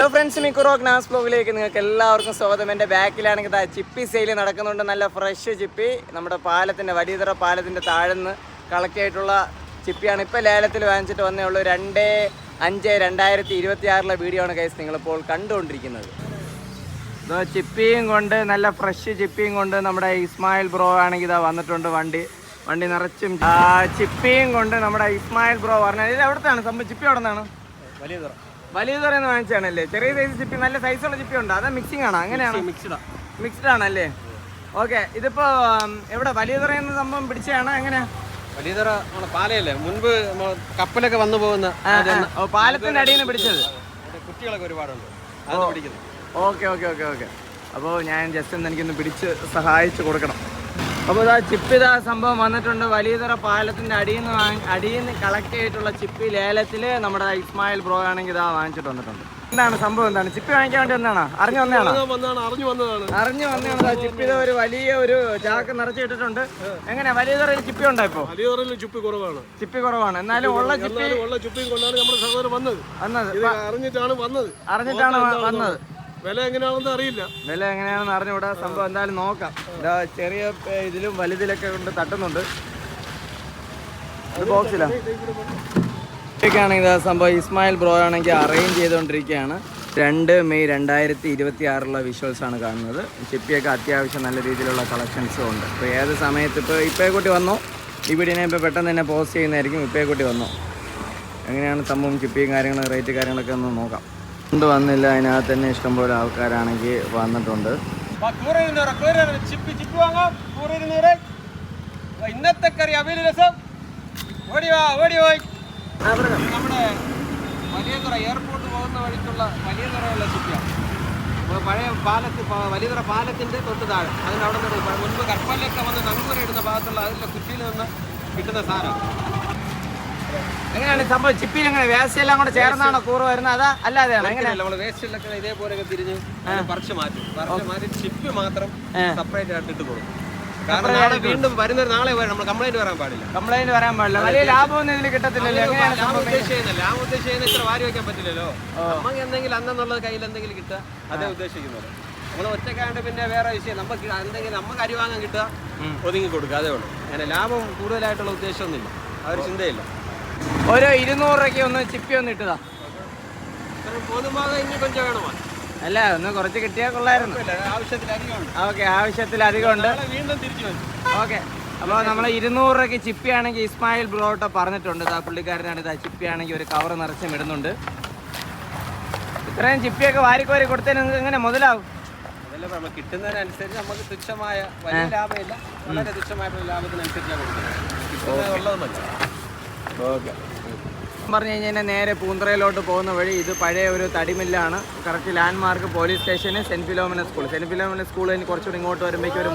Hello friends, മിക്കുറോ ഗ്നാസ് ബ്ലോഗിലേക്ക് നിങ്ങൾക്ക് എല്ലാവർക്കും സ്വാഗതം. എൻ്റെ ബാക്കിലാണെങ്കിൽ ചിപ്പി സെയിൽ നടക്കുന്നുണ്ട്. നല്ല ഫ്രഷ് ചിപ്പി നമ്മുടെ പാലത്തിൻ്റെ വലിയതറ പാലത്തിൻ്റെ താഴ്ന്ന് കളക്ട് ആയിട്ടുള്ള ചിപ്പിയാണ് ഇപ്പോൾ ലേലത്തിൽ വാങ്ങിച്ചിട്ട് വന്നേ ഉള്ളൂ. 2/5/2026 വീഡിയോ ആണ് ഗൈസ് നിങ്ങളിപ്പോൾ കണ്ടുകൊണ്ടിരിക്കുന്നത്. ചിപ്പിയും കൊണ്ട് നല്ല ഫ്രഷ് ചിപ്പിയും കൊണ്ട് നമ്മുടെ ഇസ്മായിൽ ബ്രോ ആണെങ്കിൽ ഇതാ വന്നിട്ടുണ്ട്. വണ്ടി നിറച്ചും ചിപ്പിയും കൊണ്ട് നമ്മുടെ ഇസ്മായിൽ ബ്രോ പറഞ്ഞാൽ ഇത് എവിടത്താണ് സംഭവം? ചിപ്പി എവിടെ നിന്നാണ്? വലിയ തുറന്ന് വാങ്ങിച്ചാണല്ലേ? ചെറിയ സൈസ് ചിപ്പി, നല്ല സൈസുള്ള ചിപ്പി ഉണ്ട്. അതാ മിക്സിംഗ് ആണോ? അങ്ങനെയാണ്, മിക്സ്ഡ് ആണല്ലേ? ഓക്കെ. ഇതിപ്പോ എവിടെ വലിയ തുറയെന്ന സംഭവം പിടിച്ചാണ്? എങ്ങനെയാ? വലിയ തുറ പാലയല്ലേ, മുൻപ് കപ്പലൊക്കെ വന്നു പോകുന്ന പാലത്തിന്റെ അടിയിൽ നിന്ന് പിടിച്ചത്. കുട്ടികളൊക്കെ ഒരുപാടുണ്ട്. ഓക്കെ. അപ്പോൾ ഞാൻ ജസ്റ്റ് ഒന്ന് എനിക്കൊന്ന് പിടിച്ച് സഹായിച്ചു കൊടുക്കണം. അപ്പോൾ ഇതാ ചിപ്പി ഇതാ സംഭവം വന്നിട്ടുണ്ട്. വലിയതറ പാലത്തിൻ്റെ അടിയിൽ നിന്ന് കളക്ട് ചെയ്തിട്ടുള്ള ചിപ്പി ലേലത്തിൽ നമ്മുടെ ഇസ്മായിൽ ബ്രോ ആണെങ്കിൽ ഇതാ വാങ്ങിച്ചിട്ട് വന്നിട്ടുണ്ട്. എന്താണ് സംഭവം? എന്താണ് ചിപ്പി വാങ്ങിക്കാൻ വേണ്ടി വന്നതാണോ? അറിഞ്ഞു വന്നതാണ്. ചിപ്പി ഒരു വലിയ ഒരു ചാക്ക് നിറച്ചിട്ടിട്ടുണ്ട്. എങ്ങനെ വലിയതറയിൽ ചിപ്പി ഉണ്ടോ? ഇപ്പോൾ ചിപ്പി കുറവാണ്. എന്നാലും ഉള്ള ചിപ്പി അറിഞ്ഞിട്ടാണ് വന്നത്. വില എങ്ങനെയാണെന്ന് അറിയില്ല. വില എങ്ങനെയാണെന്ന് അറിഞ്ഞൂടാ. സംഭവം എന്തായാലും നോക്കാം. ഇതാ ചെറിയ ഇതിലും വലുതിലൊക്കെ കൊണ്ട് തട്ടുന്നുണ്ട്. ബോക്സിലാണ് ാണെങ്കിൽ ഇതാ സംഭവം ഇസ്മായിൽ ബ്രോ ആണെങ്കിൽ അറേഞ്ച് ചെയ്തുകൊണ്ടിരിക്കുകയാണ്. 2 മെയ് 2026 വിഷ്വൽസ് ആണ് കാണുന്നത്. ചിപ്പിയൊക്കെ അത്യാവശ്യം നല്ല രീതിയിലുള്ള കളക്ഷൻസും ഉണ്ട്. ഇപ്പോൾ ഏത് സമയത്ത് ഇപ്പോൾ കൂട്ടി വന്നോ ഈ വീഡിയോനെ ഇപ്പോൾ പെട്ടെന്ന് തന്നെ പോസ്റ്റ് ചെയ്യുന്നതായിരിക്കും. ഇപ്പോൾ കൂട്ടി വന്നോ എങ്ങനെയാണ് സംഭവം? ചിപ്പിയും കാര്യങ്ങളും റേറ്റ് കാര്യങ്ങളൊക്കെ ഒന്ന് നോക്കാം. കൊണ്ട് വന്നില്ല, അതിനകത്ത് തന്നെ ഇഷ്ടംപോലെ ആൾക്കാരാണെങ്കിൽ വന്നിട്ടുണ്ട്. ഇന്നത്തെ കറി അവിയൽ രസം നമ്മുടെ വലിയതുറ എയർപോർട്ട് പോകുന്ന വഴിക്കുള്ള വലിയതുറയുള്ള ചിപ്പിയാണ്. പഴയ വലിയതുറ പാലത്തിന്റെ തൊട്ട് താഴെ അതിനവിടെ നിന്ന് മുൻപ് കപ്പലിലൊക്കെ വന്ന് നങ്കൂര ഇടുന്ന ഭാഗത്തുള്ള അതിൻ്റെ കുറ്റിയിൽ നിന്ന് കിട്ടുന്ന സാധനം. എങ്ങനെയാണ് സംഭവം? ചിപ്പിയിൽ എങ്ങനെ വേസ്റ്റ് എല്ലാം കൂടെ ചേർന്നാണോ കൂറ് വരുന്നത്? അതാ അല്ലാതെയാണ്? എങ്ങനെയല്ല, നമ്മൾ വേസ്റ്റിലൊക്കെ ഇതേപോലെയൊക്കെ തിരിഞ്ഞ് പറിച്ച് മാറ്റി ചിപ്പി മാത്രം സെപ്പറേറ്റ് ആയിട്ട് ഇട്ട് കൊടുക്കും. കാരണം നാളെ വീണ്ടും വരുന്ന നാളെ നമ്മൾ കംപ്ലൈന്റ് വരാൻ പാടില്ല. വലിയ ലാഭമൊന്നും ഇതിൽ കിട്ടത്തില്ലല്ലോ. ലാഭം ഉദ്ദേശിക്കുന്ന ഇത്ര വാരി വയ്ക്കാൻ പറ്റില്ലല്ലോ. നമുക്ക് എന്തെങ്കിലും അന്നെന്നുള്ളത് കയ്യിൽ എന്തെങ്കിലും കിട്ടുക, അതേ ഉദ്ദേശിക്കുന്നത്. നമ്മൾ ഒറ്റക്കാണ്ട് പിന്നെ വേറെ വിഷയം നമുക്ക് എന്തെങ്കിലും നമുക്ക് അരി വാങ്ങാൻ കിട്ടുക, ഒതുങ്ങി കൊടുക്കുക, അതേ ഉള്ളൂ. അങ്ങനെ ലാഭം കൂടുതലായിട്ടുള്ള ഉദ്ദേശമൊന്നുമില്ല, ആ ഒരു ചിന്തയില്ല. ഓരോ 200 രൂപയ്ക്ക് ഒന്ന് ചിപ്പി ഒന്ന് ഇട്ടതാ. പോകുമ്പോൾ ഇനി കൊഞ്ചം വേണോ? അല്ല, ഒന്ന് കുറച്ച് കിട്ടിയാൽ കൊള്ളായിരുന്നു. ആവശ്യത്തിലധികം ഉണ്ട്. വീണ്ടും തിരിച്ചു വരും. ഓക്കെ. അപ്പോൾ നമ്മൾ 200 രൂപയ്ക്ക് ചിപ്പി ആണെങ്കിൽ ഇസ്മായിൽ ബ്രോട്ട പറഞ്ഞിട്ടുണ്ട്. പുള്ളിക്കാരനാണ് ഇതാ ചിപ്പി ആണെങ്കിൽ ഒരു കവർ നിറച്ചും ഇടുന്നുണ്ട്. ഇത്രയും ചിപ്പിയൊക്കെ വാരിക്കോരി കൊടുത്തതിന് നിങ്ങൾക്ക് എങ്ങനെ മുതലാവും? അതല്ല, നമ്മൾ കിട്ടുന്നതിനനുസരിച്ച് നമുക്ക് തുച്ഛമായ വലിയ ലാഭമില്ല, വളരെ തുച്ഛമായിട്ടുള്ള ലാഭത്തിനനുസരിച്ചാണ് കൊടുക്കുന്നത്. ഉള്ളതൊന്നുമല്ല. ഓക്കെ. പറഞ്ഞു കഴിഞ്ഞാൽ നേരെ പൂന്തറയിലോട്ട് പോകുന്ന വഴി ഇത് പഴയ ഒരു തടിമില്ലാണ്. കറക്റ്റ് ലാൻഡ് മാർക്ക് പോലീസ് സ്റ്റേഷന്, സെൻറ്റ് ഫിലോമിന സ്കൂൾ കഴിഞ്ഞ് കുറച്ചുകൂടി ഇങ്ങോട്ട് വരുമ്പോഴേക്കും ഒരു